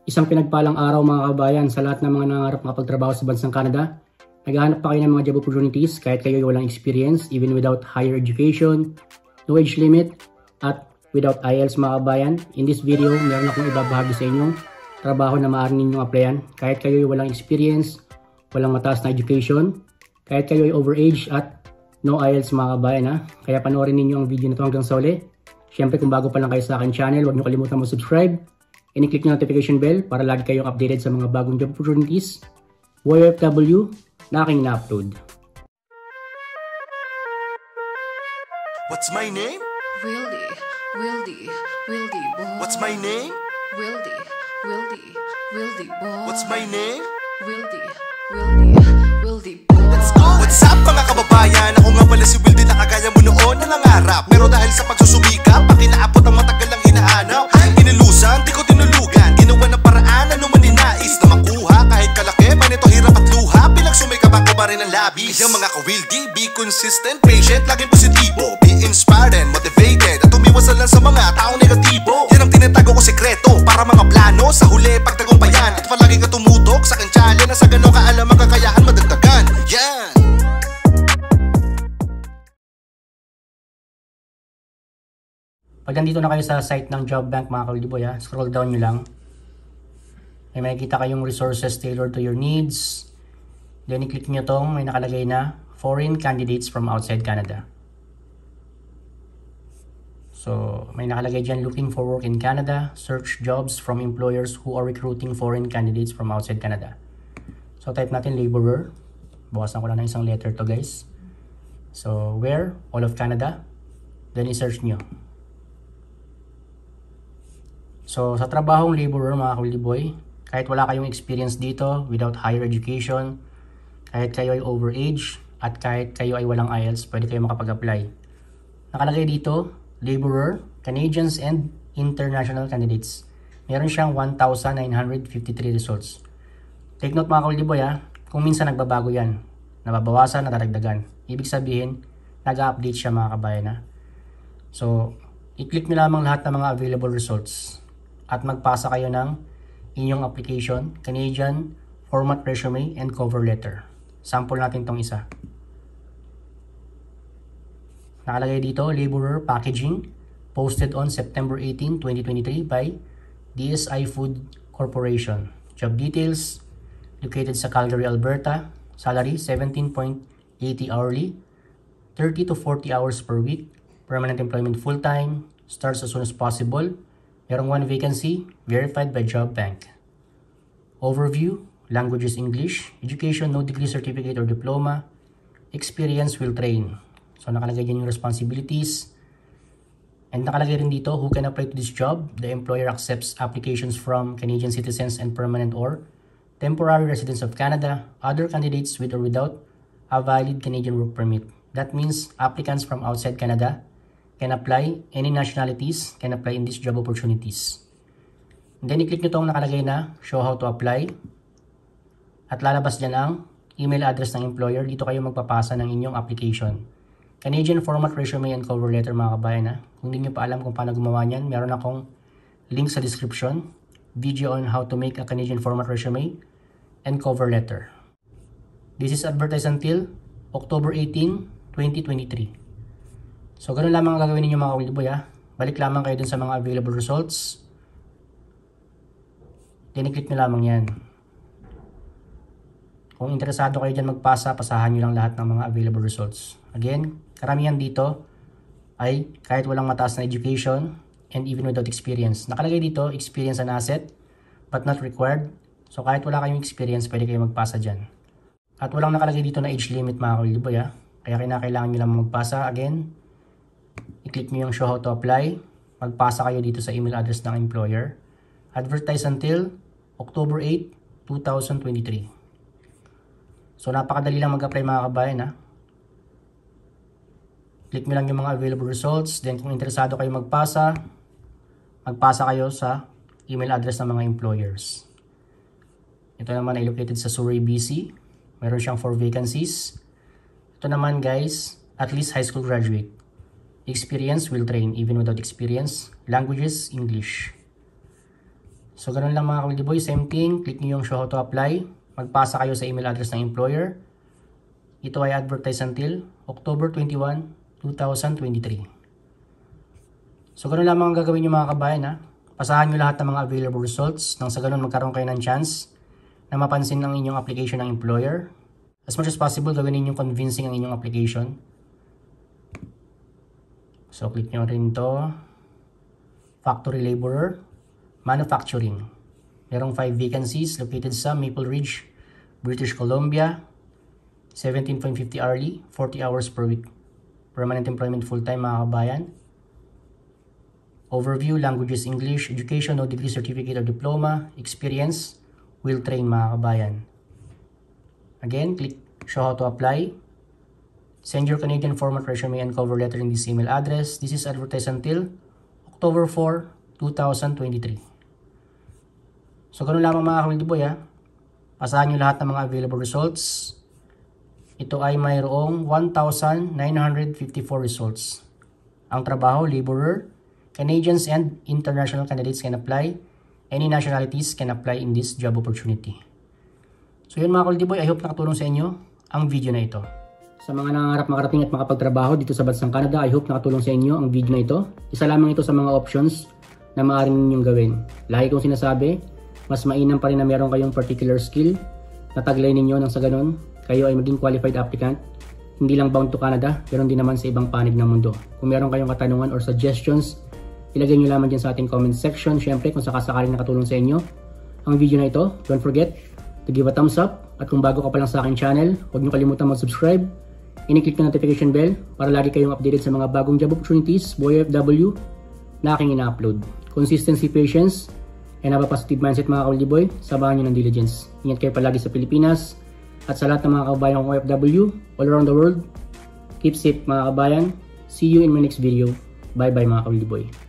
Isang pinagpalang araw mga kabayan sa lahat ng mga nangarap makapagtrabaho sa bansang Canada. Naghahanap pa kayo ng mga job opportunities kahit kayo ay walang experience, even without higher education, no age limit, at without IELTS mga kabayan. In this video, meron akong ibabahagi sa inyong trabaho na maaari ninyong applyan kahit kayo ay walang experience, walang mataas na education, kahit kayo ay overage at no IELTS mga kabayan ha. Kaya panoorin ninyo ang video na ito hanggang sa uli. Siyempre kung bago pa lang kayo sa akin channel, huwag niyo kalimutan mag-subscribe. I-click nyo notification bell para lagi kayong updated sa mga bagong job opportunities, OFW na aking na-upload. What's my name? Wildy boy. What's my name? Wildy boy. What's my name? Wildy boy. Let's go! What's up mga kababayan? Ako nga pala si Wildy na kagaya mo noon na nangarap. Pero dahil sa pagsusumikap, pakinaapot ang matagal lang hinahanap. Inilusan, di ko tinulugan. Ginawa ng paraan, ano man ninais na makuha. Kahit kalaki, manito hirap at luha. Pinagsumikap ako ba rin ang labis. Kaya mga ka-Wildy, be consistent, patient, laging positibo. Be inspired and motivated. At umiwas lang sa mga taong negatibo. Yan ang tinatago ko sekreto para mga plano sa huli pagtagumpayan. At palagi ka tumutok sa aking challenge na sa ganong kaalam ang kakayahan madagdagan. Yan! Pag nandito na kayo sa site ng Job Bank mga ka-Wildy boy ha, scroll down nyo lang. May makikita kayong resources tailored to your needs. Then i-click nyo tong may nakalagay na foreign candidates from outside Canada. So may nakalagay dyan looking for work in Canada, search jobs from employers who are recruiting foreign candidates from outside Canada. So type natin laborer. Bawasan ko lang ng isang letter to guys. So where? All of Canada. Then i-search nyo. So sa trabahong laborer mga ka-Wildy boy, kahit wala kayong experience dito, without higher education, kahit kayo ay overage, at kahit kayo ay walang IELTS, pwede kayo makapag-apply. Nakalagay dito, laborer, Canadians and international candidates. Meron siyang 1,953 results. Take note mga ka-Wildy boy ha, kung minsan nagbabago yan, nababawasan, nadadagdagan. Ibig sabihin, nag-update siya mga kabayan ha. So, i-click nyo lamang lahat ng mga available results at magpasa kayo ng inyong application, Canadian, format resume, and cover letter. Sample natin tong isa. Nakalagay dito, laborer packaging, posted on September 18, 2023 by DSI Food Corporation. Job details, located sa Calgary, Alberta. Salary, 17.80 hourly, 30 to 40 hours per week. Permanent employment full-time, starts as soon as possible. Merong 1 vacancy, verified by Job Bank. Overview, languages English, education, no degree, certificate, or diploma. Experience will train. So nakalagay dyan yung responsibilities. And nakalagay rin dito, who can apply to this job? The employer accepts applications from Canadian citizens and permanent or temporary residents of Canada, other candidates with or without a valid Canadian work permit. That means applicants from outside Canada can apply, any nationalities can apply in these job opportunities. And then i-click nyo itong nakalagay na show how to apply. At lalabas dyan ang email address ng employer. Dito kayo magpapasa ng inyong application. Canadian format resume and cover letter mga kabayan ha. Kung hindi nyo pa alam kung paano gumawa nyan, meron akong link sa description. Video on how to make a Canadian format resume and cover letter. This is advertised until October 18, 2023. So, ganun lamang ang gagawin ninyo mga ka-Wildy boy ha. Balik lamang kayo dun sa mga available results. Then, i-click nyo lamang yan. Kung interesado kayo dyan magpasa, pasahan nyo lang lahat ng mga available results. Again, karamihan dito ay kahit walang mataas na education and even without experience. Nakalagay dito, experience an asset but not required. So, kahit wala kayong experience, pwede kayo magpasa dyan. At walang nakalagay dito na age limit mga ka-Wildy boy ha. Kaya kinakailangan nyo lang magpasa. Again, i-click nyo yung show how to apply. Magpasa kayo dito sa email address ng employer. Advertise until October 8, 2023. So napakadali lang mag-apply mga kabayan ha. Click nyo lang yung mga available results. Then kung interesado kayo magpasa kayo sa email address ng mga employers. Ito naman ay located sa Surrey, BC. Meron siyang 4 vacancies. Ito naman guys, at least high school graduate. Experience will train even without experience. Languages, English. So ganun lang mga ka-Wealthy Boy, same thing, click nyo yung show how to apply, magpasa kayo sa email address ng employer. Ito ay advertised until October 21, 2023. So ganun lang mga gagawin nyo mga kabayan ha. Pasahan nyo lahat ng mga available results nang sa ganun magkaroon kayo ng chance na mapansin ng inyong application ng employer. As much as possible, gawin ninyong convincing ang inyong application. So click nyo rin to. Factory laborer, manufacturing. Merong 5 vacancies located sa Maple Ridge, British Columbia. 17.50 hourly, 40 hours per week. Permanent employment full-time mga kabayan. Overview, languages English, education, no degree, certificate or diploma, experience, will train mga kabayan. Again, click show how to apply. Send your Canadian format resume and cover letter in this email address. This is advertised until October 4, 2023. So ganun lamang mga ka-Wealthy Boy ha. Pasahan nyo lahat ng mga available results. Ito ay mayroong 1,954 results. Ang trabaho, laborer, Canadians and international candidates can apply. Any nationalities can apply in this job opportunity. So yun mga ka-Wealthy Boy, I hope nakatulong sa inyo ang video na ito. Sa mga nangangarap makarating at makapagtrabaho dito sa bansang Canada, I hope nakatulong sa inyo ang video na ito. Isa lamang ito sa mga options na maaaring ninyong gawin. Lagi kong sinasabi, mas mainam pa rin na meron kayong particular skill na taglay ninyo nang sa ganun kayo ay maging qualified applicant, hindi lang bound to Canada, pero din naman sa ibang panig ng mundo. Kung meron kayong katanungan or suggestions, ilagay nyo lamang dyan sa ating comment section. Syempre, kung sakasakaling nakatulong sa inyo ang video na ito, don't forget to give a thumbs up. At kung bago ka pa lang sa aking channel, huwag nyo kalimutan mag-subscribe. I-click yung notification bell para lagi kayong updated sa mga bagong job opportunities, Boy OFW, na aking ina-upload. Consistency, patience, and have a positive mindset mga ka-Wealthy Boy. Sabahan nyo ng diligence. Ingat kayo palagi sa Pilipinas. At sa lahat ng mga kabayan kong OFW all around the world, keep safe mga kabayan. See you in my next video. Bye bye mga ka-Wealthy Boy.